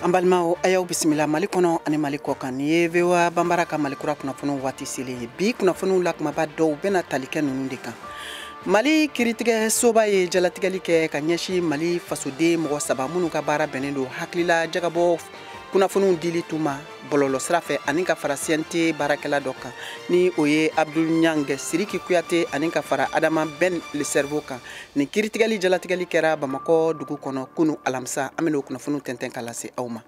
Ambalmao ayaw bisimila mali kono ani mali kokan ye vewa bambara ka mali kura kunnafoniw wati sele bi kunnafoniw la kumaba dɔw bena talikɛ nunu de kan. Mali kiritigɛ soba ye jalatigɛli kɛ ka ɲɛsi Mali fasoden mɔgɔ saba minnu ka baara bɛnnen don hakilila jagabɔ kunnafoniw dili tuma bɔlɔlɔ sira fɛ ani ka fara CNT baarakɛla dɔ kan ni o ye Abdul Nyange Siriki Kuyate ani ka fara Adama Ben le Cerveau kan. Ni kiritigɛli jalatigɛli kɛra Bamakɔ dugu kɔnɔ kunu alamisa an bɛna o kunnafoniw tɛntɛn ka lase aw ma.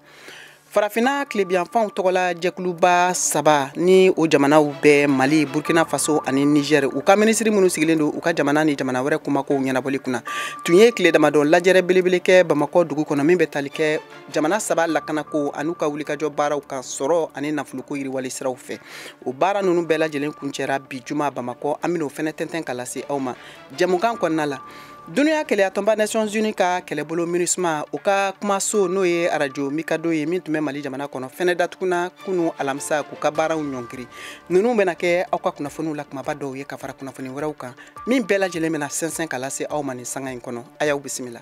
Farafina kilebiyanfanw tɔgɔla jɛkuluba saba ni o jamanaw bɛɛ Mali, Burkina Faso ani Niger u ka minisiri minnu sigilen don u ka jamana ni jamana wɛrɛ kumakow ɲɛnabɔli kunna tun ye tile damadɔ lajɛrɛ belebele kɛ Bamakɔ dugu kɔnɔ min bɛ tali kɛ jamana saba lakanako an'u ka wulikajɔ baaraw kan sɔrɔ ani nafoloko yiriwali siraw fɛ. O baara ninnu bɛɛ lajɛlen kuncɛra bi juma Bamakɔ an bɛna o fɛnɛ tɛntɛn ka lase aw ma. Jɛmukan kɔnɔna la Duniya kɛlɛyatɔnba Nations Unies ka kɛlɛbolo MINUSMA u ka kumaso n'o ye radio Mikado ye min tun bɛ Mali jamana kɔnɔ fɛnɛ datuguna kunu alamisa k'u ka baaraw ɲɔngiri. Ninnu bɛna kɛ aw ka kunnafoniw la kumaba dɔw ye ka fara kunnafoni wɛrɛw kan min bɛɛ lajɛlen bɛna sɛnsɛn ka lase aw ma nin sanga in kɔnɔ. A y'aw bisimila.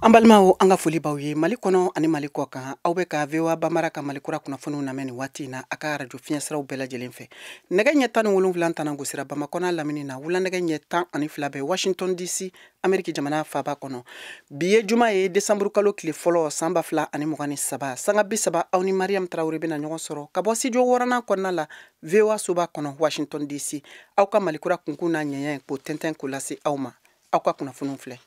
Ambalmao anga foli baw ye Mali kɔnɔ ani Mali kɔ kan aw bɛ ka VOA Bambara ka Mali kura kunnafoniw lamɛn nin waati na a ka radio fiɲɛsiraw bɛɛ lajɛlen fɛ. Nɛgɛ ɲɛ 17 tana gosira Bamakɔ n'a lamini na wulanɛgɛ ɲɛ 12 bɛ Washington DC Ameriki jamana faaba kɔnɔ. Bi ye juma ye décembre kalo tile fɔlɔ san 2023 sanga 30 aw ni Mariam Traoré bɛna ɲɔgɔn sɔrɔ ka bɔ studio 6nan kɔnɔna la VOA soba kɔnɔ Washington DC aw ka Mali kura kunkun n'a ɲɛɲɛ k'o tɛntɛn k'o lase aw ma. Aw ka kunnafoniw filɛ.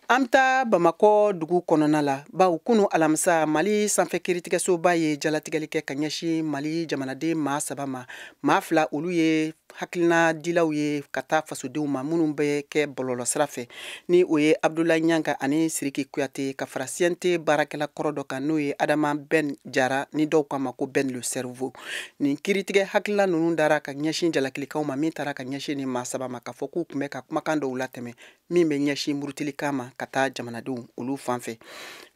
Amta Bamakɔ dugu kɔnɔna la baw kunu alamisa Mali sanfɛ kiritigɛsoba ye jalatigɛli kɛ ka ɲɛsi Mali jamanaden maa saba ma. Maa fila olu ye hakilina dilaw ye ka taa fasodenw ma minnu bɛ kɛ bɔlɔlɔ sira fɛ ni o ye Abdoulaye Nyanga ani Siriki Kuyate ka fara CNT baarakɛla kɔrɔ dɔ kan n'o ye Adama Ben Jara ni dɔw k'a ma ko Ben le Cerveau. Nin kiritigɛ hakilina ninnu dara ka ɲɛsin jalakilikaw ma min taara ka ɲɛsin ni maa saba ma ka fɔ k'u tun bɛ ka kumakan dɔw latɛmɛ min bɛ ɲɛsin murutilikan ma ka taa jamanadenw olu fan fɛ.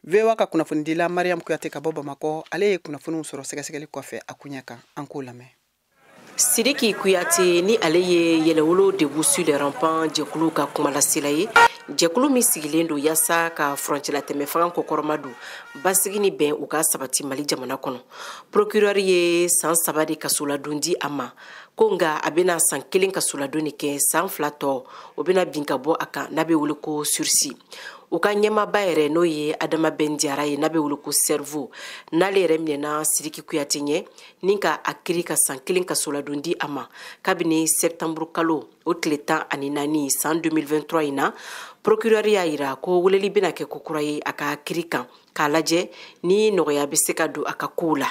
VOA ka kunnafonidila Mariam Kuyate ka bɔ Bamakɔ ale ye kunnafoniw sɔrɔ sɛgɛsɛgɛli kɔfɛ a kuɲɛ kan an k'o lamɛn. Siriki Kuyate ni ale ye yɛlɛwolo debout sur les ramparts jɛkulu ka kumalasela ye jɛkulu min sigilen don yaasa ka furancɛla tɛmɛ fanga kɔkɔrɔma don basigi ni bɛn u ka sabati Mali jamana kɔnɔ. Procureur ye san 3 de kasoladon di a ma ko nga a bɛna san 1 kasoladon de kɛ san 2 tɔ o bɛna bin ka bɔ a kan n'a bɛ wele ko sursis. U ka ɲɛmaaba yɛrɛ n'o ye Adama Ben Jara ye n'a bɛ wele ko Cerveau n'ale yɛrɛ minɛna Siriki Kuyate ɲɛ ni ka a kiri ka san 1 kasoladon di a ma kabini septembre kalo o tile 14 san 2023 in na procureur y'a yira ko weleli bɛna kɛ kokura ye a ka kiri kan k'a lajɛ ni nɔgɔya bɛ se ka don a ka kow la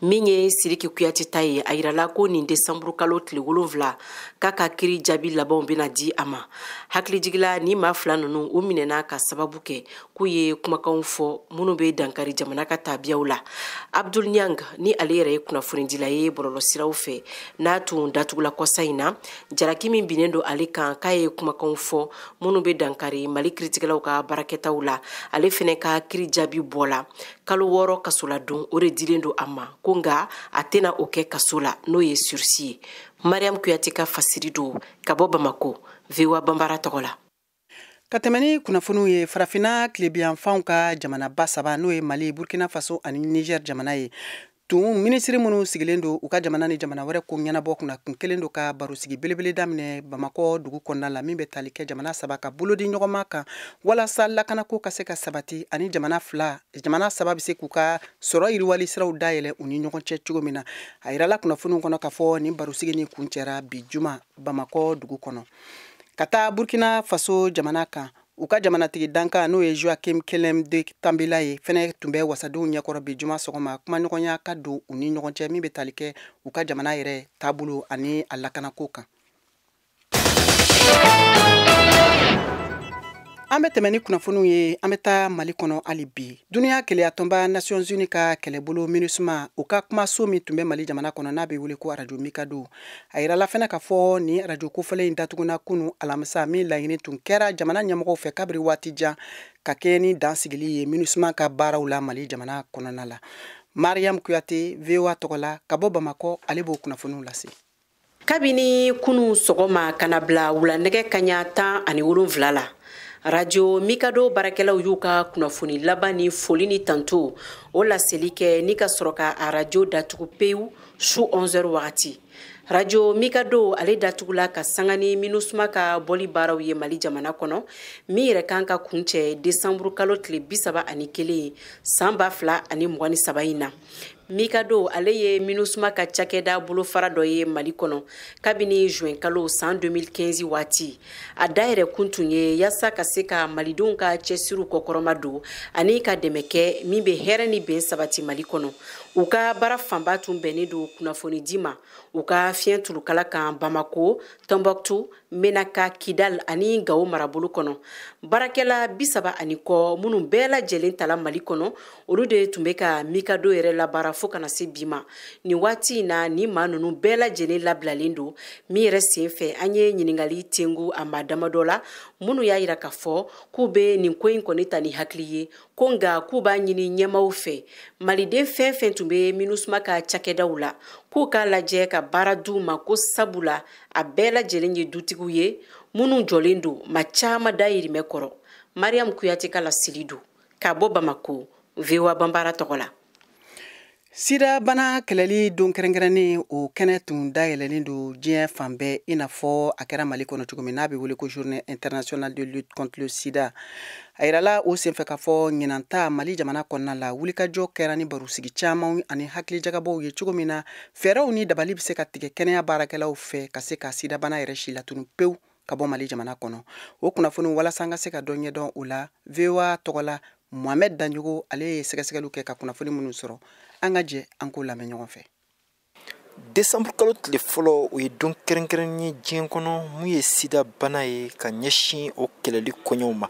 min ye Siriki Kuyate ta ye a yirala ko nin décembre kalo tile 7 k'a ka kiri jaabi labanw bɛna di a ma hakilijigila ni maa fila ninnu u minɛna ka sababu kɛ k'u ye kumakanw fɔ minnu bɛ dankari jamana ka tabiyaw la. Abdul Nyang ni ale yɛrɛ ye kunnafonidila ye bɔlɔlɔsiraw fɛ n'a tun datugula kɔsa in na jaraki min binnen don ale kan k'a ye kumakanw fɔ minnu bɛ dankari Mali kiritigɛlaw ka baarakɛtaw la ale fɛnɛ ka kiri jaabi bɔla kalo 6 kasoladon o de dilen don a ma ko nga a tɛna o kɛ kaso la n'o ye sursis ye. Mariam Kuyate ka fasiri don ka bɔ Bamako VOA Bambara tɔgɔ la. Ka tɛmɛ ni kunnafoniw ye farafina kilebiyanfanw ka jamanaba saba n'o ye Mali, Burkina Faso ani Niger jamana ye tun minisiri minnu sigilen don u ka jamana ni jamana wɛrɛ ko ɲɛnabɔ kunna kun kelen don ka barosigi belebele daminɛ Bamakɔ dugu kɔnɔna la min bɛ tali kɛ jamana saba ka bolo di ɲɔgɔnma kan walasa lakanako ka se ka sabati ani jamana saba bɛ se k'u ka sɔrɔ yiriwali siraw dayɛlɛ u ni ɲɔgɔn cɛ cogo min na a yirala kunnafoniw kɔnɔ ka fɔ nin barosigi ni kun cɛra bi juma Bamakɔ dugu kɔnɔ. Ka taa Burkina Faso jamana kan u ka jamanatigi danka n'o ye Joachim Kelem de Tambila ye fɛnɛ tun bɛ wasadenw ɲɛkɔrɔ bi juma sɔgɔma kumaɲɔgɔnya ka don u ni ɲɔgɔn cɛ min bɛ tali kɛ u ka jamana yɛrɛ taabolo ani a lakanako kan. An bɛ tɛmɛ ni kunnafoniw ye an bɛ taa Mali kɔnɔ hali bi duniya kɛlɛyatɔnba Nations Unies ka kɛlɛbolo MINUSMA u ka kumaso min tun bɛ Mali jamana kɔnɔ n'a bɛ wele ko radio Mikado a yirala fɛnɛ ka fɔ ni radio kofɔlen in datuguna kunu alamisa min laɲini tun kɛra jamana ɲɛmɔgɔw fɛ kabiri waati jan ka kɛ ni dansigili ye MINUSMA ka baaraw la Mali jamana kɔnɔna la. Mariam Kuyate VOA Togola ka bɔ Bamako ale b'o kunnafoniw lase. Kabini kunu sɔgɔma kana bila wulanɛgɛ kaɲa 17 la radio Mikado barakɛlaw y'u ka kunnafoni laban ni foli ni tanto o laseli kɛ ni ka sɔrɔ ka radio datugu pewu su 11h wagati. Radio Mikado ale datugula ka sanga ni MINUSMA ka bɔli baaraw ye Mali jamana kɔnɔ min yɛrɛ kan ka kuncɛ décembre kalo tile 31 san 2023 in na. Mikado ale ye MINUSMA ka cakɛda bolofara dɔ ye Mali kɔnɔ kabini juin kalo san 2015 waati. A dayɛrɛ kun tun ye yasa ka se ka malidenw ka cɛsiriw kɔkɔrɔma don ani ka dɛmɛ kɛ min bɛ hɛrɛ ni bɛn sabati Mali kɔnɔ. U ka baara fanba tun bɛnnen don kunnafoni di ma u ka fiɲɛ turukala kan Bamako, Tombouctou, Menaka, Kidal ani Gao marabolo kɔnɔ. Baarakɛla 30 kɔ minnu bɛɛ lajɛlen tala Mali kɔnɔ olu de tun bɛ ka Mikado yɛrɛ labaara fo kana se bi ma. Ni waati in na ni maa ninnu bɛɛ lajɛlen labilalen don min yɛrɛ sen fɛ an ye ɲininkali tengu a maa damadɔ la minnu y'a yira k'a fɔ k'u bɛ nin ko in kɔni ta ni hakili ye ko nka k'u b'a ɲini ɲɛmaaw fɛ maliden fɛn fɛn tun bɛ MINUSMA ka cakɛdaw la k'u k'a lajɛ ka baara d'u ma ko sabula a bɛɛ lajɛlen ye dutigiw ye minnu jɔlen don ma caman dayirimɛ kɔrɔ. Mariam Kuyate ka laseli don ka bɔ Bamako VOA Bambara tɔgɔ la. Sida bana kɛlɛli don kɛrɛnkɛrɛnnen o kɛnɛ tun dayɛlɛlen don diɲɛ fan bɛɛ i n'a fɔ a kɛra Mali kɔnɔ cogo min n'a bɛ wele ko journée internationale de lutte contre le sida. A yirala o senfɛ k'a fɔ ɲinanta Mali jamana kɔnɔna la wulikajɔ kɛra ni barosigi caman ani hakilijagabɔw ye cogo min na fɛɛrɛw ni dabali bɛ se ka tigɛ kɛnɛya baarakɛlaw fɛ ka se ka sida bana yɛrɛ si latunu pewu ka bɔ Mali jamana kɔnɔ. O kunnafoni walasa an ka se ka dɔ ɲɛdɔn o la VOA tɔgɔla Mohamed Danjogo ale ye sɛgɛsɛgɛliw kɛ ka kunnafoni minnu sɔrɔ. An ka jɛ an k'o lamɛn ɲɔgɔn fɛ. Décembre kalo tile fɔlɔ o ye don kɛrɛnkɛrɛnnen ye diɲɛ kɔnɔ mun ye sida bana ye ka ɲɛsin o kɛlɛli kɔɲɔw ma.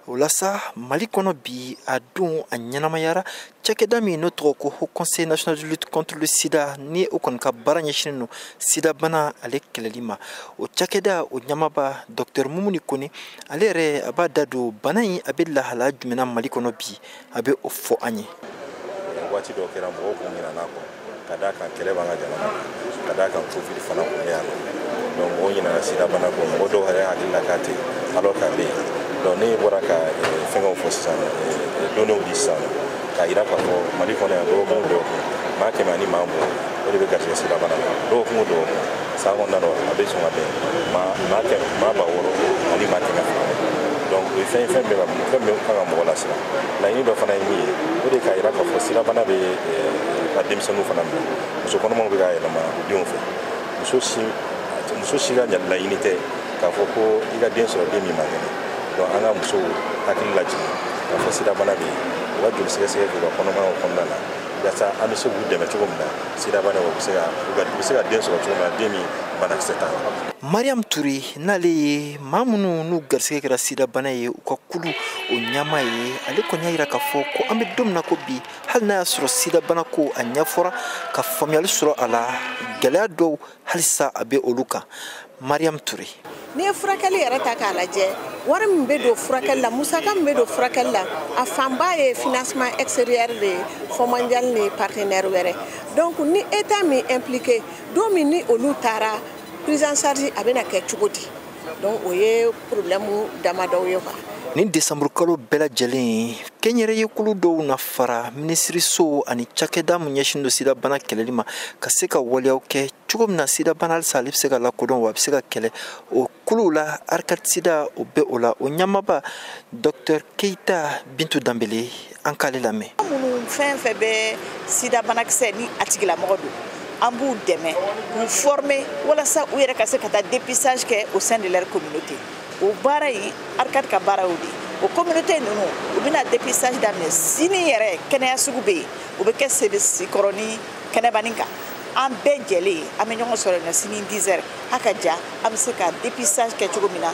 O la sa Mali kɔnɔ bi a don a ɲɛnamayara cakɛda min n'o tɔgɔ ko Haut Conseil national de lutte contre le sida ni o kɔni ka baara ɲɛsinnen don sida bana ale kɛlɛli ma. O cakɛda o ɲamaba Dr Mumuni Kone ale yɛrɛ a b'a da don bana in a bɛ lahala jumɛnna Mali kɔnɔ bi a bɛ o fɔ an ye. Waati dɔ kɛra mɔgɔw kun ɲinana kɔ ka d'a kan kɛlɛ b'an ka jamana ka d'a kan Covid fana kun bɛ yan donc mɔgɔw ɲinana sida bana kɔ mɔgɔ dɔw yɛrɛ hakili la k'a tɛ alors k'a bɛ yen donc ne bɔra ka fɛngɛw fɔ sisan donnew di sisan k'a yira k'a fɔ Mali kɔnɔ yan dɔgɔkun o dɔgɔkun maa 100 ani maa 10 o de bɛ garisɛgɛ sida bana la dɔgɔkun o dɔgɔkun san kɔnɔna na a bɛ sɔn ka bɛn maa 200 ani maa 100 donc o ye fɛn bɛɛ kan ka mɔgɔ lasiran laɲini dɔ fana ye min ye o de k'a yira k'a fɔ sida bana bɛ ka denmisɛnninw fana minɛ muso kɔnɔmaw bɛ k'a yɛlɛma u denw fɛ muso si ka laɲini tɛ k'a fɔ ko i ka den sɔrɔ den min man kɛnɛ donc an ka musow hakili lajigin k'a fɔ sida bana bɛ yen u ka joli sɛgɛsɛgɛ k'u ka kɔnɔmayaw kɔnɔna na yasa an bɛ se k'u dɛmɛ cogo min na sida bana u bɛ se ka den sɔrɔ cogo min na den min banakisɛ t'a la. Mariam Touré n'ale ye maa minnu n'u garisɛgɛ kɛra sida bana ye u ka kulu o ɲama ye ale kɔni y'a yira k'a fɔ ko an bɛ don min na ko bi hali n'a y'a sɔrɔ sida bana ko a ɲɛfɔra ka faamuyali sɔrɔ a la gɛlɛya dɔw halisa a bɛ olu kan. Mariam Touré. Ni ye furakɛli yɛrɛ ta k'a lajɛ wari min bɛ don furakɛli la musaka min bɛ don furakɛli la a fanba ye financement extérieur de ye Fonds mondial ni partenaire wɛrɛ donc ni état min impliqué don min ni olu taara prise en charge a bɛna kɛ cogo di donc o ye problème damadɔw ye quoi. Ni décembre kalo bɛɛ lajɛlen kɛnyɛrɛyekulu dɔw na fara minisiriso ani cakɛda mun ɲɛsin don sida bana kɛlɛli ma ka se ka waleyaw kɛ cogo min na sida bana halisa ale bɛ se ka lakodɔn wa a bɛ se ka kɛlɛ o kuluw la Arcade Sida o bɛ o la o ɲamaba Dr Keita Bintu Danbele an k'ale lamɛn. Minnu fɛn fɛn bɛ sida banakisɛ ni a tigilamɔgɔ don an b'u dɛmɛ k'u former walasa u yɛrɛ ka se ka taa dépistage kɛ au sein de leur communauté. O baara yi Arcade ka baara y'o de o communauté ninnu u bɛna dépistage daminɛ sini yɛrɛ kɛnɛya sugu bɛ yen o bɛ kɛ Sebekɔrɔ ni Kɛnɛbani kan an bɛɛ jɛlen an bɛ ɲɔgɔn sɔrɔ yen sini 10h a ka ja an bɛ se ka dépistage kɛ cogo min na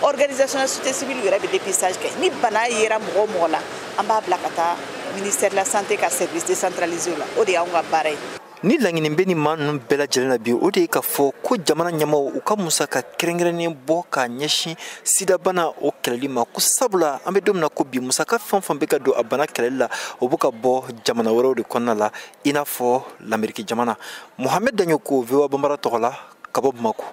organisation de société civile yɛrɛ bɛ dépistage kɛ ni bana yera mɔgɔ o mɔgɔ la an b'a bila ka taa ministère de la santé ka service décentralisé la o de y'anw ka baara ye. ni laɲini bɛ ni maa ninnu bɛɛ lajɛlen na bi o de ye k'a fɔ ko jamana ɲɛmaaw u ka musaka kɛrɛnkɛrɛnnen bɔ k'a ɲɛsin sidabana o kɛlɛli ma ko sabula an bɛ don min na ko bi musaka fɛn o fɛn bɛ ka don a bana kɛlɛli la o bɛ ka bɔ jamana wɛrɛw de kɔnɔna la i n'a fɔ lamɛriki jamana Mohamed Daɲoko VOA Bambara tɔgɔ la ka bɔ Bamako.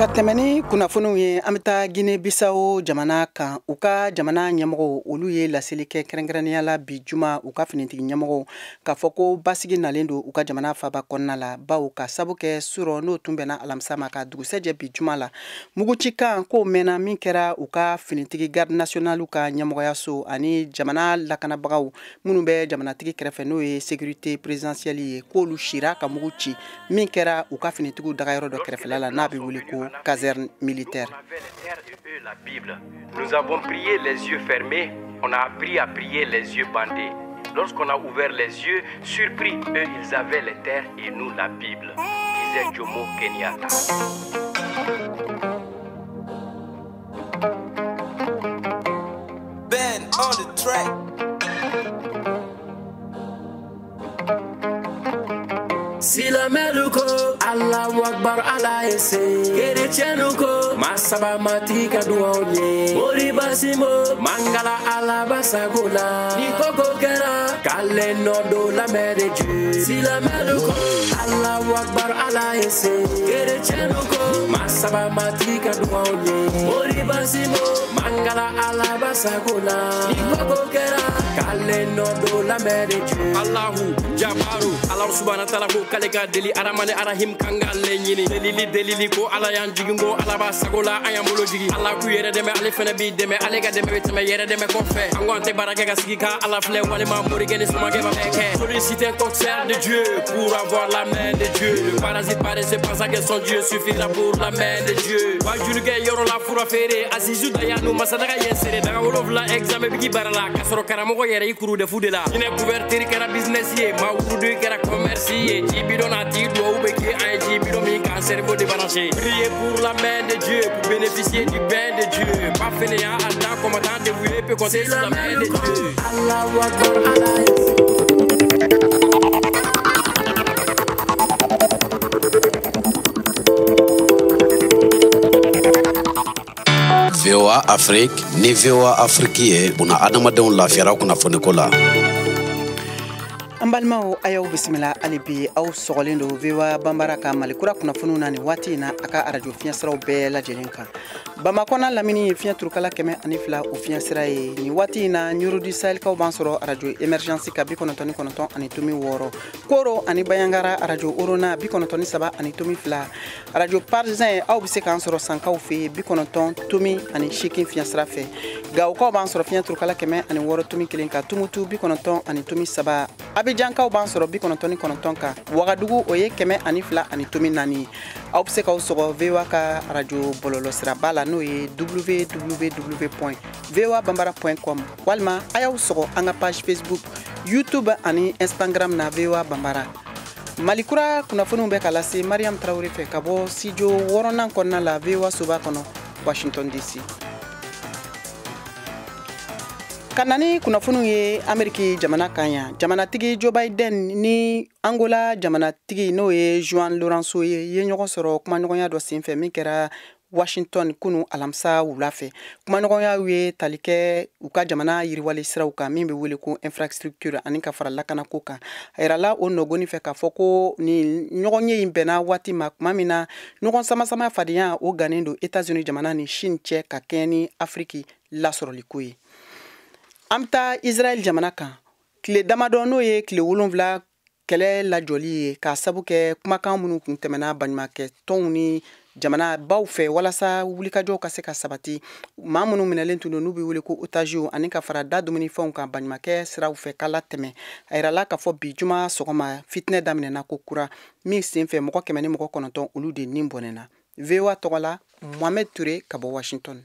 Ka tɛmɛ ni kunnafoniw ye an bɛ taa Guinée Bissau jamana kan u ka jamana ɲɛmɔgɔw olu ye laseli kɛ kɛrɛnkɛrɛnnenya la bi juma u ka finitigi ɲɛmɔgɔw k'a fɔ ko basigi nalen don u ka jamana faaba kɔnɔna la bawo ka sabu kɛ surɔ n'o tun bɛnna alamisa ma ka dugusɛjɛ bi juma la muguci kan k'o mɛnna min kɛra u ka finitigi garde nationale ka ɲɛmɔgɔya so ani jamana lakanabagaw minnu bɛ jamanatigi kɛrɛfɛ n'o ye sécurité présidentielle ye k'olu sira ka mugu ci min kɛra u ka finitigiw dagayɔrɔ dɔ kɛrɛfɛla la n'a bɛ wele ko caserne militaire. Nous avons prié les yeux fermés, on a appris à prier les yeux bandés. Lorsqu'on a ouvert les yeux, surpris, eux ils avaient les terres et nous la Bible, disait Jomo Kenyatta. Ben on the track. Silameluko, Allahu Akbar, Allah ese. Kerechenuko, Masaba matika duaonye. Moribasimo, Mangala alabasagula. Nikoko kera, Kale nodo la mère de Dieu. Silameluko, Allahu Akbar, Allah ese. Kerechenuko, Masaba matika duaonye. Moribasimo, Mangala alabasagula. Nikoko kera, Kale nodo la mère de Dieu. Allahu Jabaru, Allah subhanahu wa ta'ala ko kalega deli aramane arahim kanga lenyini delili ko ala yan jigingo ala ba sagola ayam bolo jigi ala ku yere deme ale fene bi deme ale ga deme beteme yere deme ko fe angonte barake ga sigika ala fle wale ma mori gene suma ge ba beke solliciter un concert de Dieu pour avoir la main de Dieu le parasite paraissait pensa que son Dieu suffira pour la main de Dieu wa julge yoro la fura fere azizu dayanu masadaga yensere daga wolovla examen bigi barala kasoro karamo ko yere ikuru de fudela ine couverture kara business ye ma wudu kara commerce ye Bidonati doit oublier un jibidomi quand cerveau débranché. Priez pour la main de Dieu, pour bénéficier du bain de Dieu. Pas fainéant, Allah, commandant dévoué, peut compter sur la main de Dieu. Allah, VOA Afrique, ni VOA Afrique, una adamadenw lafiyara kunnafoni ko la. An balimaw a y'aw bisimila hali bi aw sɔgɔlen don VOA Bambara ka malikura kunnafoniw na nin waati in na a ka arajo fiɲɛsiraw bɛɛ lajɛlen kan Bamakɔ n'a lamini ye fiɲɛ turukala 102 o fiɲɛsira ye nin waati in na Ɲurudi Sahɛlikaw b'an sɔrɔ arajo émergence ka 99 ani tomi 6 Koro ani Bayangara arajo Orona 93 ani tomi 2 arajo Parzin aw bɛ se k'an sɔrɔ Sankaw fɛ 90 tomi ani 8 fiɲɛsira fɛ Gawukaw b'an sɔrɔ fiɲɛ turukala 106 tomi 1 ka Tumutu 90 ani tomi 3 Abidjankaw b'an sɔrɔ 99 kan Wagadugu o ye 102 ani tomi 4 aw bɛ se k'aw sɔgɔ VOA ka arajo bɔlɔlɔsiraba la n'o ye www.voabambara.com walima a y'aw sɔgɔ an ka page Facebook YouTube ani Instagram na VOA Bambara Malikura kunnafoniw bɛ ka lase Mariam Traoré fɛ ka bɔ studio 6nan kɔnɔna la VOA soba kɔnɔ Washington DC Kanani kunnafoniw ye Ameriki jamana kan yan jamanatigi Joe Biden ni Angola jamanatigi n'o ye João Lourenço ye ɲɔgɔn sɔrɔ kumaɲɔgɔnya dɔ senfɛ min kɛra Washington kunu alamisa wula fɛ kumaɲɔgɔnya ye tali kɛ u ka jamana yiriwali siraw kan min bɛ wele ko infrastructure ani ka fara lakanako kan a yirala o nɔgɔni fɛ k'a fɔ ko ni ɲɔgɔnye in bɛnna waati ma tuma min na ɲɔgɔn samasama fadenya o gannen don États-Unis jamana ni Chine cɛ ka kɛɲɛ ni Afriki lasɔrɔliko ye an bɛ taa Israel jamana kan tile damadɔ n'o ye tile 7 kɛlɛ lajɔli ye k'a sabu kɛ kumakan minnu kun tɛmɛna baɲumankɛ tɔnw ni jamana baw fɛ walasa wulikajɔw ka se ka sabati maa minnu minɛlen tun don n'u bɛ wele ko otages ani ka fara da dumunifɛnw kan baɲumankɛ siraw fɛ k'a latɛmɛ a yirala k'a fɔ bi juma sɔgɔma fitinɛ daminɛna ko kura min senfɛ mɔgɔ 109 olu de nin bɔnɛna VOA tɔgɔ la Mohamed Touré ka bɔ Washington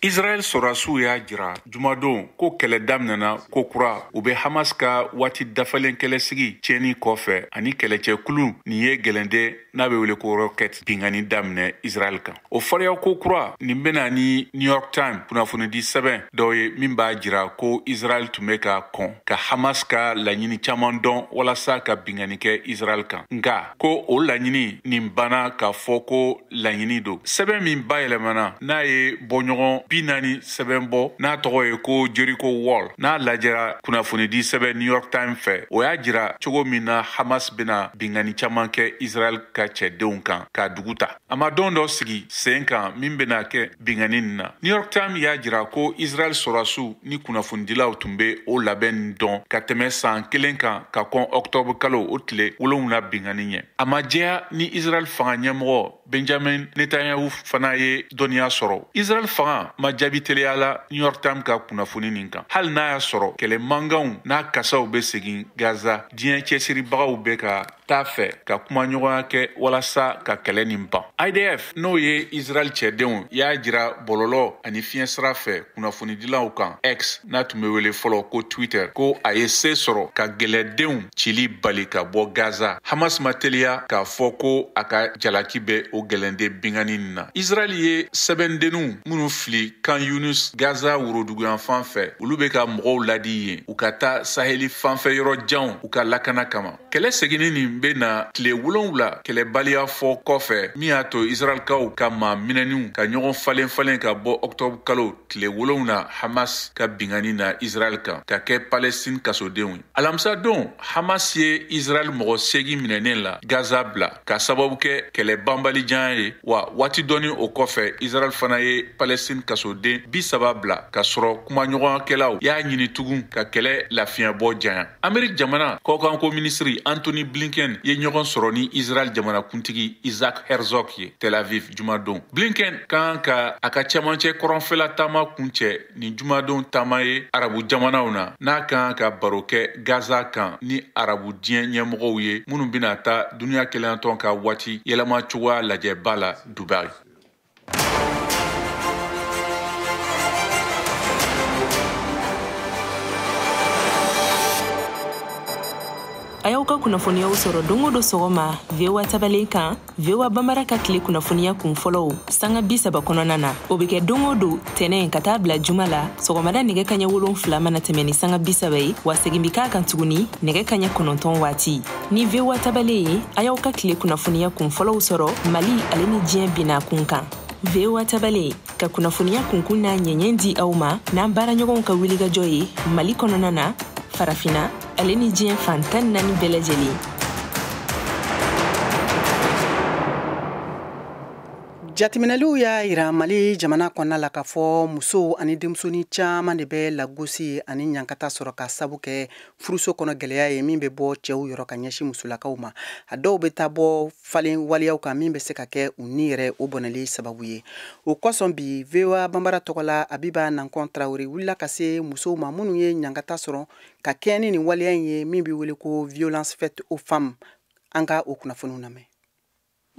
Israel sɔrɔdasiw y'a jira jumadon ko kɛlɛ daminɛna ko kura u bɛ Hamas ka waati dafalen kɛlɛsigi tiɲɛni kɔfɛ ani kɛlɛcɛkulu nin ye gɛlɛnde n'a bɛ wele ko rocket bingani daminɛ Israel kan. O fɔriya ko kura nin bɛna ni New York Times kunnafonidi sɛbɛn dɔw ye min b'a jira ko Israel tun bɛ ka kɔn ka Hamas ka laɲini caman dɔn walasa ka bingani kɛ Israel kan. Nka ko o laɲini nin banna k'a fɔ ko laɲini don. Sɛbɛn min bayɛlɛmana n'a ye bɔɲɔgɔn 40 sɛbɛn bɔ n'a tɔgɔ ye ko Jericho Wall n'a lajɛra kunnafonidi sɛbɛn New York Times fɛ o y'a jira cogo min na Hamas bena bingani caman kɛ Israel ka cɛdenw kan k'a dugu ta. A ma don dɔ sigi sen kan min bena kɛ bingani nin na. New York Times y'a jira ko Israel sɔrɔdasiw ni kunnafonidilaw tun be o labɛn dɔn ka tɛmɛ san 1 kan ka kɔn Octobre kalo o tile 7 bingani ɲɛ. A ma jɛya ni Israel fanga ɲɛmɔgɔ Benjamin Netanyahu fana ye dɔnniya sɔrɔ. Israel fanga ma jaabi teliya la New York Times ka kunnafoni nin kan. Hali n'a y'a sɔrɔ kɛlɛ mankanw n'a kasaw bɛ segin Gaza, diɲɛ cɛsiribagaw bɛ ka t'a fɛ ka kuma ɲɔgɔnya kɛ walasa ka kɛlɛ nin ban. IDF n'o ye Israel cɛdenw y'a jira bɔlɔlɔ ani fiɲɛ sira fɛ kunnafonidilaw kan X n'a tun bɛ wele fɔlɔ ko Twitter ko a ye se sɔrɔ ka gɛlɛdenw cili bali ka bɔ Gaza. Hamas ma teliya k'a fɔ ko a ka jalaki bɛ o gɛlɛnde bingani nin na. Israel ye sɛbɛndenninw minnu fili kan Yunus Gaza woroduguyan fan fɛ olu bɛ ka mɔgɔw ladi yen u ka taa Saheli fanfɛ yɔrɔ janw u ka lakana kama. Kɛlɛ seginni nin bɛ na tile 7 kɛlɛbaliya fɔ kɔfɛ min y'a to Israelkaw ka maa minɛninw ka ɲɔgɔn falen ka bɔ Octobre kalo tile 7 Hamas ka bingani na Israel kan ka kɛ Palestine kasodenw ye. Alamisa don Hamas ye Israel mɔgɔ 8 minɛnen la Gaza bila ka sababu kɛ kɛlɛ banbalijan ye wa waati dɔɔni o kɔfɛ Israel fana ye Palestine kasoden 30 bila ka sɔrɔ kumaɲɔgɔnkɛlaw y'a ɲini tugun ka kɛlɛ lafiyabɔ janya. Amerik jamana kɔkanko minisiri Anthony Blinken ye ɲɔgɔn sɔrɔ ni Israel jamanakuntigi Isaac Herzog ye Tel Aviv jumadon. Blinken kan ka a ka cɛmancɛ kɔrɔnfɛla taama kuncɛ ni jumadon taama ye arabu jamanaw na n'a kan ka baro kɛ Gaza kan ni arabu diɲɛ ɲɛmɔgɔw ye minnu bena ta duniya kelentɔn ka waati yɛlɛma cogoya lajɛba la Dubai. A y'aw ka kunnafoniyaw sɔrɔ don o don sɔgɔma VOA tabalen kan VOA Bambara ka tile kunnafoniya kun fɔlɔw sanga 30 kɔnɔna na o bɛ kɛ don o don tɛnɛn ka taa bila juma la sɔgɔmada nɛgɛ kaɲɛ 7 mana tɛmɛ ni sanga 30 ye wa segin bi k'a kan tuguni nɛgɛ kaɲɛ 9 waati ni VOA tabalen ye a y'aw ka tile kunnafoniya kun fɔlɔw sɔrɔ Mali ale ni diɲɛ bina kun kan VOA tabalen ka kunnafoniya kunkun n'a ɲɛɲɛ di aw ma n'an baaraɲɔgɔnw ka wulikajɔ ye Mali kɔnɔna na farafina ale ni diɲɛ fan 14 bɛɛ lajɛlen. Jateminɛliw y'a yira Mali jamana kɔnɔna la k'a fɔ muso ani denmisɛnnin caman de bɛ lagosi ani ɲankata sɔrɔ ka sabu kɛ furuso kɔnɔ gɛlɛya ye min bɛ bɔ cɛw yɔrɔ ka ɲɛsin musolakaw ma. A dɔw bɛ taa bɔ falen waliyaw kan min bɛ se ka kɛ u ni yɛrɛ o bɔnɛli sababu ye. O kosɔn bi VOA Bambara tɔgɔla Abiba Nankɔn Traoré wulila ka se musow ma minnu ye ɲankata sɔrɔ ka kɛɲɛ ni nin waliya in ye min bɛ wele ko violence faite aux femmes. An ka o kunnafoniw lamɛn.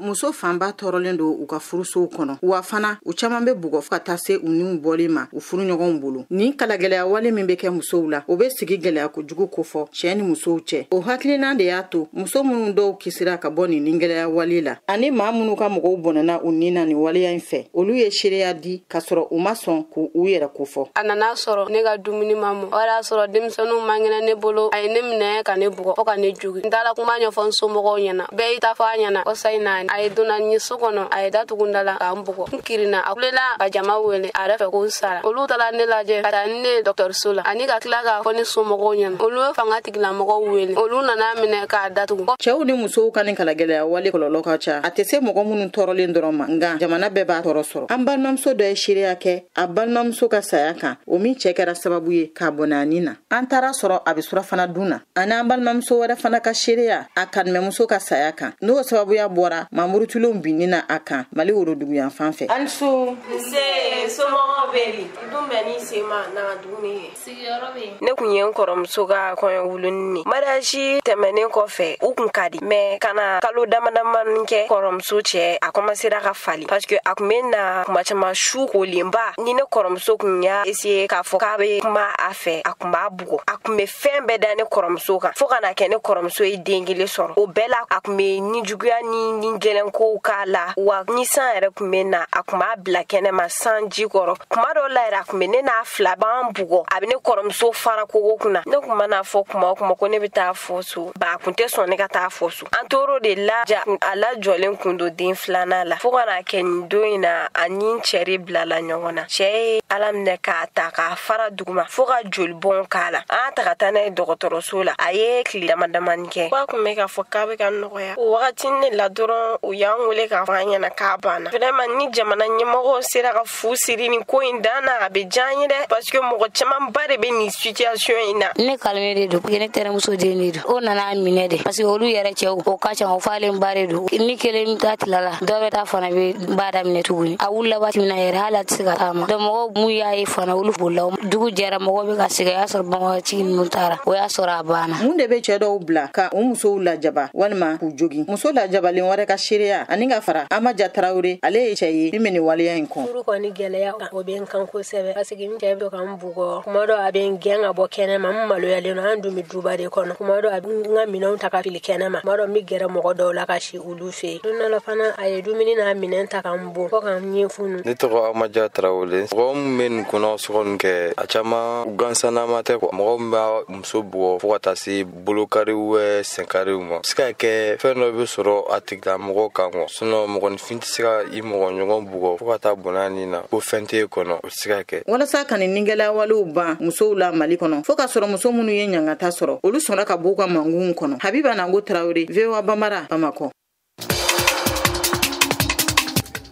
Muso fanba tɔɔrɔlen don u ka furusow kɔnɔ wa fana u caman bɛ bugɔ fo ka taa se u niw bɔli ma u furuɲɔgɔnw bolo. Nin kalagɛlɛya wale min bɛ kɛ musow la o bɛ sigi gɛlɛya kojugu kofɔ cɛ ni musow cɛ. O hakilina de y'a to muso minnu dɔw kisira ka bɔ nin nigɛlɛya wale la ani maa minnu ka mɔgɔw bɔnɛna u ni na nin waleya in fɛ olu ye seereya di ka sɔrɔ u ma sɔn k'u yɛrɛ kofɔ. A nana sɔrɔ ne ka dumuni ma mɔ o y'a sɔrɔ denmisɛnninw man kɛnɛ ne bolo a ye ne minɛ ka ne bugɔ fo ka ne jugu. N taara kuma ɲɛfɔ n somɔgɔw ɲɛna bɛɛ y'i ta fɔ a ɲɛna ko sayi na a ye donna n ye so kɔnɔ a ye datugunda la k'an bugɔ n kirina a kulela ka jama wele a yɛrɛ fɛ ko n sara olu taara ne lajɛ ka taa ni ne dɔkitɔriso la ani ka tila k'a fɔ ni somɔgɔw ɲɛna olu ye fanga tigilamɔgɔw wele olu nana minɛ k'a datugu. Cɛw ni musow ka nin kalagɛlɛya wale kɔlɔlɔ ka ca a tɛ se mɔgɔ minnu tɔɔrɔlen dɔrɔn ma nka jamana bɛɛ b'a tɔɔrɔ sɔrɔ. An balimamuso dɔ ye seereya kɛ a balimamuso ka saya kan o min cɛ kɛra sababu ye k'a bɔnɛ a nin na. An taara sɔrɔ a bɛ surafana dun na ani an balimamuso wɛrɛ fana ka seereya a kanimɛmuso ka saya kan n'o sababuya bɔra mamurutulon binina akan mali worodugu yan fanfɛ ansu se somo beri dumbe ni sema na dumi sigiyɔrɔ bɛ yen ne kun ye n kɔrɔmuso ka kɔɲɔ wuluni mariage tɛmɛnen kɔfɛ u kun ka di mais kana kalo damadamanin kɛ kɔrɔmuso cɛ a commencera ka fali parce que a kun bɛ na kuma caman su kolenba ni ne kɔrɔmuso kun y'a essayer k'a fɔ k'a bɛ kuma a fɛ a kun b'a bugɔ a kun bɛ fɛn bɛɛ da ne kɔrɔmuso kan fo ka na kɛ ne kɔrɔmuso ye den kelen sɔrɔ o bɛɛ la a kun bɛ ni juguya ni gɛlɛnkow k'a la wa ni san yɛrɛ kun bɛ na a kun b'a bila kɛnɛma san ji kɔrɔ kuma dɔw la yɛrɛ a kun bɛ ne n'a fila b'an bugɔ a bɛ ne kɔrɔmuso fara kogo kunna ne kun mana fɔ kuma o kuma ko ne bɛ taa fɔ so ba a kun tɛ sɔn ne ka taa fɔ so an tor'o de la a lajɔlen kun don den filanan la fo ka na kɛ nin don in na a ni n cɛ de bilala ɲɔgɔn na cɛ ye ala minɛ k'a ta k'a fara duguma fo ka joli bɔn k'a la an ta ka taa n'a ye dɔgɔtɔrɔso la a ye tile damadamani kɛ k'a kun bɛ k'a fɔ k'a bɛ ka nɔgɔya o wagati ne la dɔrɔn u y'an wele k'a fɔ an ɲɛna k'a banna vraiment ni jamana ɲɛmɔgɔw sera ka fu siri nin ko in dan na a bɛ diya n ye dɛ parce que mɔgɔ caman ba de bɛ nin situation in na ne kalme de do ne tɛrɛmuso den de do o nana minɛ de parce que olu yɛrɛ cɛw o ka ca o falen ba de do ni kelen ta tilala dɔ bɛ taa fana bɛ ba daminɛ tuguni a wulila waati min na yɛrɛ hali a tɛ se ka taama donc mɔgɔw mun y'a ye fana olu bolila dugu jɛra mɔgɔw bɛ ka segin a y'a sɔrɔ banbagatigi ninnu taara o y'a sɔrɔ a banna mun de bɛ cɛ dɔw bila ka o musow lajaba walima k'u jogi muso lajabalen wɛrɛ ka seereya ani ka fara Amaja Tarawele ale ye cɛ ye min bɛ nin waleya in kɔn furu kɔni gɛlɛya o bɛ n kan kosɛbɛ parce que n cɛ bɛ ka n bugɔ kuma dɔ a bɛ n gɛn ka bɔ kɛnɛma n maloyalen don an dun bɛ duba de kɔnɔ kuma dɔ a bɛ n ka minɛnw ta ka fili kɛnɛma kuma dɔ n bɛ gɛrɛ mɔgɔ dɔw la ka si olu fɛ yen don dɔ la fana a ye dumuni n'a minɛn ta ka n bɔ fo ka n ɲɛ funu ne tɔgɔ Amaja Tarawele mɔgɔ min bɛ nin kɔnɔ sɔgɔni kɛ a caman gansanama tɛ quoi mɔgɔ min b'a muso bugɔ fo ka taa se bolokariw senkariw ma se ka kɛ fɛn dɔ bɛ sɔrɔ a tigilamɔgɔ kan quoi sinon mɔgɔninfin tɛ se ka i mɔgɔ ɲɔgɔn bugɔ fo ka taa bɔnna nin na ko fɛn t'e kɔnɔ o tɛ se ka kɛ walasa ka nin nigɛlɛya walew ban musow la Mali kɔnɔ fo ka sɔrɔ muso minnu ye ɲangata sɔrɔ olu sɔnna ka b'u ka mangun kɔnɔ Habiba Nango Tarawele VOA Bambara Bamakɔ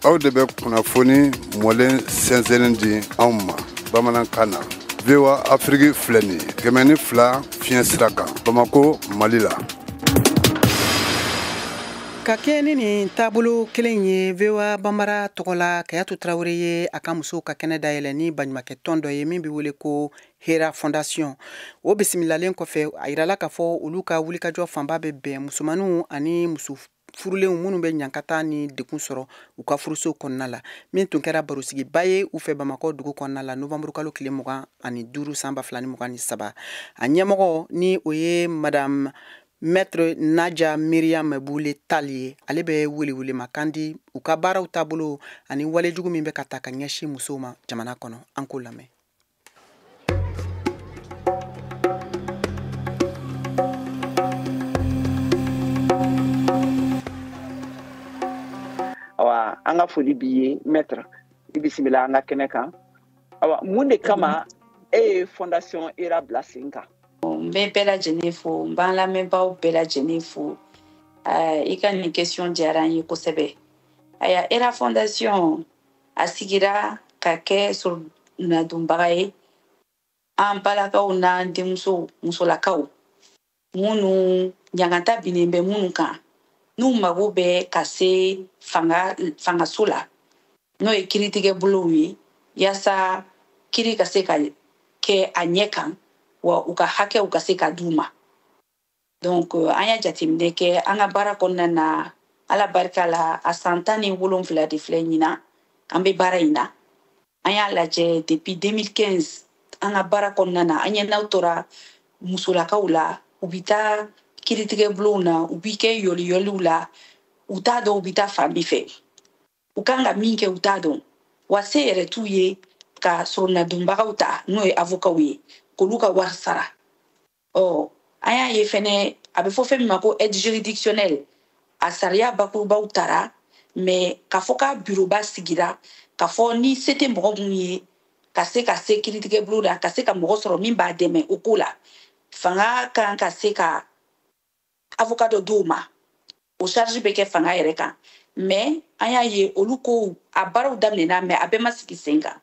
aw de bɛ kunnafoni mɔlen sɛnsɛnnen di anw ma bamanankan na VOA Afrique filɛ nin ye 102 fiɲɛ sira kan Bamako Mali la ka kɛ ni nin taabolo kelen ye VOA Bambara tɔgɔ la Kayatu Tarawele ye a ka musow ka kɛnɛ dayɛlɛ ni baɲumankɛ tɔn dɔ ye min bɛ wele ko Hera Fondation o bisimilalen kɔfɛ a yirala k'a fɔ olu ka wulikajɔ fanba bɛ bɛn musomaninw ani muso furulenw minnu bɛ ɲankata ni degun sɔrɔ u ka furuso kɔnɔna la min tun kɛra barosigiba ye u fɛ Bamakɔ dugu kɔnɔna la novembre kalo tile 25 san 2023 a ɲɛmɔgɔ ni o ye madame Maître Nadia Miriam Boule Tall ye ale bɛ wele ma kan di u ka baaraw taabolo ani walejugu min bɛ ka ta ka ɲɛsin musow ma jamana kɔnɔ an k'o lamɛn awa an ka foli b'i ye maître i bisimila an ka kɛnɛ kan awa mun de kama e ye fondation Hera bila sen kan n bɛ bɛɛ lajɛlen fo n b'an lamɛnbaaw bɛɛ lajɛlen fo i ka nin question diyara n ye kosɛbɛ aya Hera Fondation a sigira ka kɛ sorunadonbaga ye an balakaw n'an denmusow musolakaw minnu ɲangata binnen bɛ minnu kan n'u mago bɛ ka se fangaso la n'o ye kiritigɛbolow ye yaasa kiri ka se ka kɛ a ɲɛ kan wa u ka hakɛw ka se ka d'u ma donc an y'a jateminɛ kɛ an ka baara kɔnɔna na ala barika la a san 17 de filɛ ɲina an bɛ baara in na an y'a lajɛ depuis 2015 an ka baara kɔnɔna na an ɲɛ n'aw tora musolakaw la u bɛ taa kiritigɛbulonw na u bɛ kɛ yɔliyɔliw la u t'a dɔn u bɛ taa fan min fɛ u kan ka min kɛ u t'a dɔn wa se yɛrɛ t'u ye ka soronnadonbagaw ta n'o ye avocaw ye k'olu ka wari sara an y'a ye fɛnɛ a bɛ fɔ fɛn min ma ko aide juridictionnelle a sariya bakurubaw tara mais k'a fɔ k'a bureauba sigira k'a fɔ ni se tɛ mɔgɔ minnu ye ka se kiritigɛbulon la ka se ka mɔgɔ sɔrɔ min b'a dɛmɛ o ko la fanga kan ka se ka avocat dɔ d'u ma o charge bɛ kɛ fanga yɛrɛ kan mais an y'a ye olu ko a baaraw daminɛna mais a bɛɛ ma sigi sen kan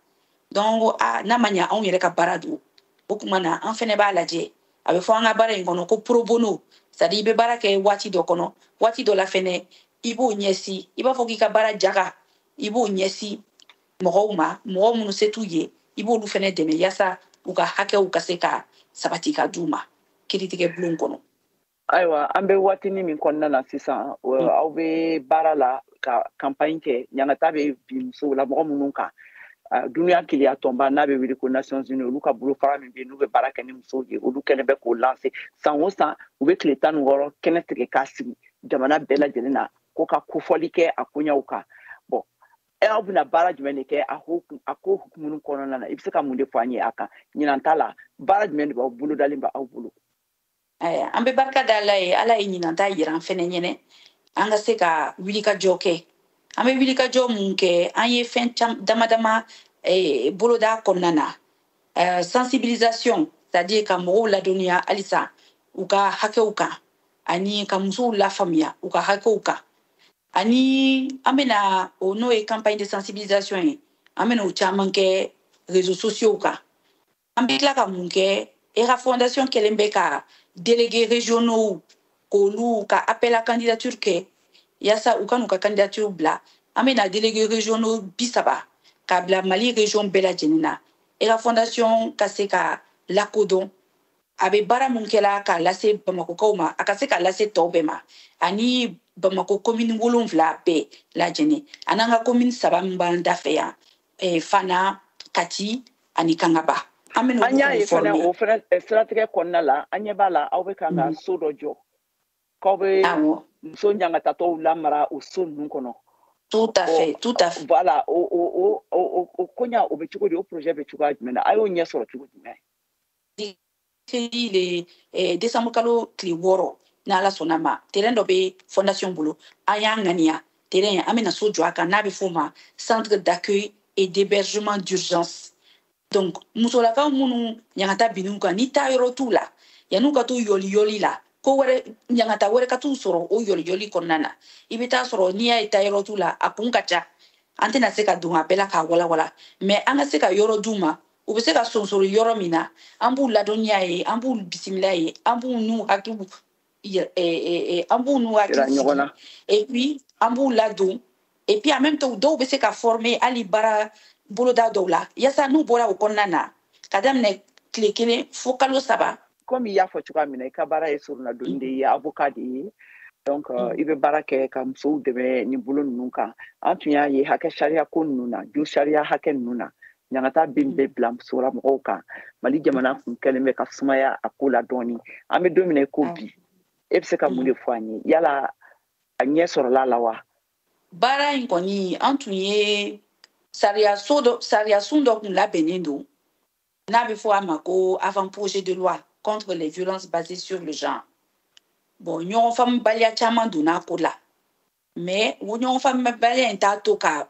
donc n'a ma ɲɛ anw yɛrɛ ka baara don o kuma na an fɛnɛ b'a lajɛ a bɛ fɔ an ka baara in kɔnɔ ko pro bono c'est à dire i bɛ baara kɛ waati dɔ kɔnɔ waati dɔ la fɛnɛ i b'o ɲɛsi i b'a fɔ k'i ka baara jaga i b'o ɲɛsi mɔgɔw ma mɔgɔ minnu se t'u ye i b'olu fɛnɛ dɛmɛ yaasa u ka hakɛw ka se ka sabati ka d'u ma kiritigɛ bulon kɔnɔ. Ayiwa an bɛ waatini min kɔnɔna na sisan aw bɛ baara la ka campagne kɛ ɲangata bɛ bi musow la mɔgɔ minnu kan dunuya keleya tɔnba n'a bɛ wele ko Nations Unies olu ka bolofara min bɛ yen n'u bɛ baara kɛ ni musow ye olu kɛnɛ bɛ k'o lancer san o san u bɛ tile 16 kɛnɛ tigɛ k'a sigi jamana bɛɛ lajɛlen na ko ka kofɔli kɛ a koɲɛw kan bon aw bɛna baara jumɛn de kɛ a ko hukumu kɔnɔna na i bɛ se ka mun de fɔ an ye a kan ɲinan ta la baara jumɛn de b'aw bolo dalen bɛ aw bolo. An bɛ barika da Ala ye Ala ye ɲinan ta yira an fɛnɛ ɲɛnɛ an ka se ka wulikajɔ kɛ an bɛ wulikajɔ mun kɛ an ye fɛn dama dama boloda kɔnɔna na sensibilisation c'est-à-dire ka mɔgɔw ladɔnniya halisa u ka hakɛw kan ani ka musow lafaamuya u ka hakɛw kan ani an bɛna o n'o ye campagne de sensibilisation ye an bɛna o caman kɛ réseaux sociaux kan an bɛ tila ka mun kɛ ERA fondation kɛlen bɛ ka délégués régionaux k'olu ka appel à candidature kɛ yaasa u ka n'u ka candidature bila an bɛna délégués régionaux 30 k'a bila Mali région bɛɛ lajɛlen na ERA fondation ka se ka lakodɔn a bɛ baara mun kɛla k'a lase Bamakokaw ma a ka se k'a lase tɔw bɛɛ ma ani Bamako commune 7 bɛɛ lajɛlen ani an ka commune 3 min b'an da fɛ yan Fana Kati ani Kangaba. An y'a ye fana o fana siratigɛ kɔnɔna la an ɲɛ b'a la aw bɛ kan ka so dɔ jɔ k'aw bɛ muso ɲangatatɔw lamara o so ninnu kɔnɔ. Tout à fait. Voilà o koɲa o bɛ cogo di o projet bɛ cogoya jumɛn na a y'o ɲɛ sɔrɔ cogo jumɛn. Le décembre kalo tile 6 n'Ala sɔnna ma terrain dɔ bɛ fondation bolo an y'a ŋaniya terrain an bɛna so jɔ a kan n'a bɛ f'o ma centre d'accueil et d'hébergement d'urgence. Donc musolakaw minnu ɲangata bin'u kan ni taa yɔrɔ t'u la yan'u ka t'u yɔli la ko wɛrɛ ɲangata wɛrɛ ka t'u sɔrɔ o yɔli kɔnɔna na i bɛ taa sɔrɔ n'i y'a ye taa yɔrɔ t'u la a kun ka ca an tɛna se ka don a bɛɛ la k'a walawala mais an ka se ka yɔrɔ d'u ma u bɛ se ka sonsori yɔrɔ min na an b'u ladɔnniya ye an b'u bisimila ye an b'u n'u hakili sigi et puis an b'u ladon et puis en même temps dɔw bɛ se ka former hali baara boloda dɔw la yaasa n'u bɔra o kɔnɔna na ka daminɛ tile 1 fo kalo 3. Comme i y'a fɔ cogoya min na i ka baara ye surunadonni de ye avocat de ye donc i bɛ baara kɛ ka musow dɛmɛ nin bolo ninnu kan an tun y'a ye hakɛ sariya ko ninnu na jo sariya hakɛ ninnu na ɲangata bɛ bila musolamɔgɔw kan Mali jamana kun kɛlen bɛ ka sumaya a ko la dɔɔni an bɛ don min na i ko bi e bɛ se ka mun de fɔ an ye yala a ɲɛ sɔrɔla la wa. Baara in kɔni an tun ye sariya sun dɔ kun labɛnnen don n'a bɛ fɔ a ma ko avant projet de loi contre les violences basées sur le genre. Bon ɲɔgɔn faamubaliya caman donna ko la mais o ɲɔgɔn faamubaliya in t'a to ka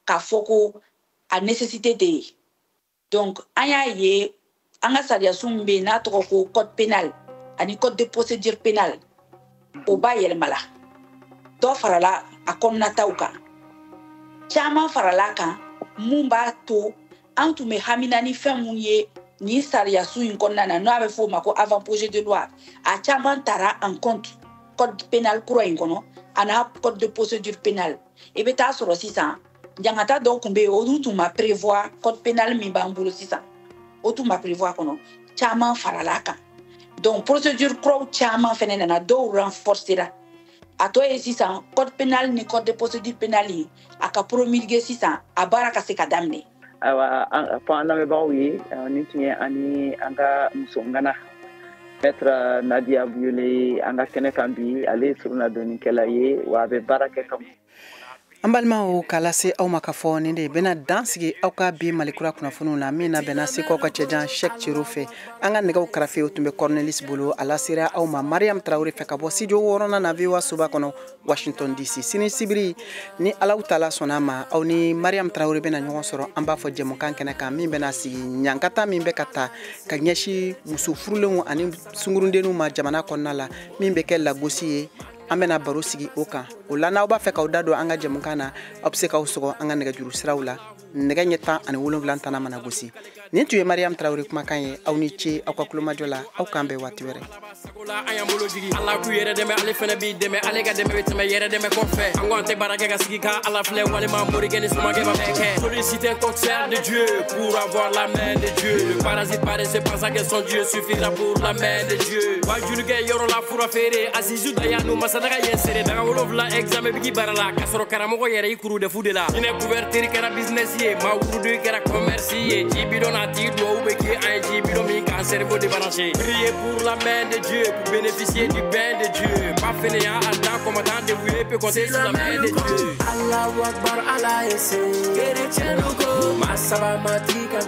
fɔ ko a nécessité tɛ yen. Donc an y'a ye an ka sariya sun min bɛ yen n'a tɔgɔ ko code pénal ani code de procédure pénale o b'a yɛlɛmala dɔ farala a kɔnɔnataw kan caman farala kan mun b'a to an tun bɛ hamina ni fɛn mun ye ni sariya sun in kɔnɔna na n'a bɛ f'o ma ko avant projet de loi a caman tara en compte code pénal kura in kɔnɔ a n'a code de procédure pénale i bɛ taa sɔrɔ sisan ɲangata dɔw tun bɛ yen olu tun ma prévoir code pénal min b'an bolo sisan o tun ma prévoir kɔnɔ caman farala kan donc procédure kuraw caman fɛnɛ nana dɔw renforcera a tɔ ye sisan code pénal ni code de procédure pénale ye a ka promulguer sisan a baara ka se ka daminɛ. Ayiwa fɔ an lamɛnbagaw ye nin tun ye ani an ka muso ŋana maître Nadia Buyole an ka kɛnɛ kan bi ale ye surunadonnikɛla ye wa a bɛ baara kɛ ka an balimaw k'a lase aw ma ka fɔ nin de bɛna dan sigi aw ka bi malikura kunnafoniw na min na bɛnna sekaw ka cɛjan Cheick Thierno fɛ an ka nɛgɛw karafe o tun bɛ Cornelis bolo a lasera aw ma Mariam Traoré fɛ ka bɔ studio 6nan na VOA Soba kɔnɔ Washington DC sini sibiri ni Alahu Taala sɔnna ma aw ni Mariam Traoré bɛna ɲɔgɔn sɔrɔ an b'a fɔ jɛmukan kɛnɛ kan min bɛna sigi ɲankata min bɛ ka ta ka ɲɛsin muso furulenw ani sungurundenw ma jamana kɔnɔna la min bɛ kɛ lagosi ye an bɛna baro sigi o kan o la n'aw b'a fɛ k'aw da don an ka jɛmukan na aw bɛ se k'aw sɔgɔ an ka nɛgɛjuru siraw la nɛgɛ ɲɛ 10 ani 7 tana mana gosi nin tun ye Mariam Traoré kumakan ye aw ni ce aw ka kulomajɔ la aw kan bɛn waati wɛrɛ Ala ku yɛrɛ dɛmɛ ale fɛnɛ b'i dɛmɛ ale ka dɛmɛ bɛ tɛmɛ yɛrɛ dɛmɛ kɔfɛ an ko an tɛ baara kɛ ka sigi ka Ala filɛ walima morikɛ ni sumakɛ ba bɛɛ kɛ solliciter un concert de Dieu pour avoir la main de Dieu le parasite paraît c'est pas ça que son Dieu suffira pour la main de Dieu wa julikɛ yɔrɔ la fura feere Azizu Dayanu masadaga yɛn sere daga 7 examen bigi bara la ka sɔrɔ karamɔgɔ yɛrɛ i kuru de fu de la ɲinɛ couverture kɛra business ye ma wurudu kɛra commerce ye jibidon na ti duwawu bɛ kɛ an ye jibidon min k'an cerveau débranché prier pour la main de Dieu pour bénéficier du bain de Dieu pas fainéant en tant commandant dévoué peut compter sur la main de Dieu Allahu Akbar Allah ese chrétien ko masaba matika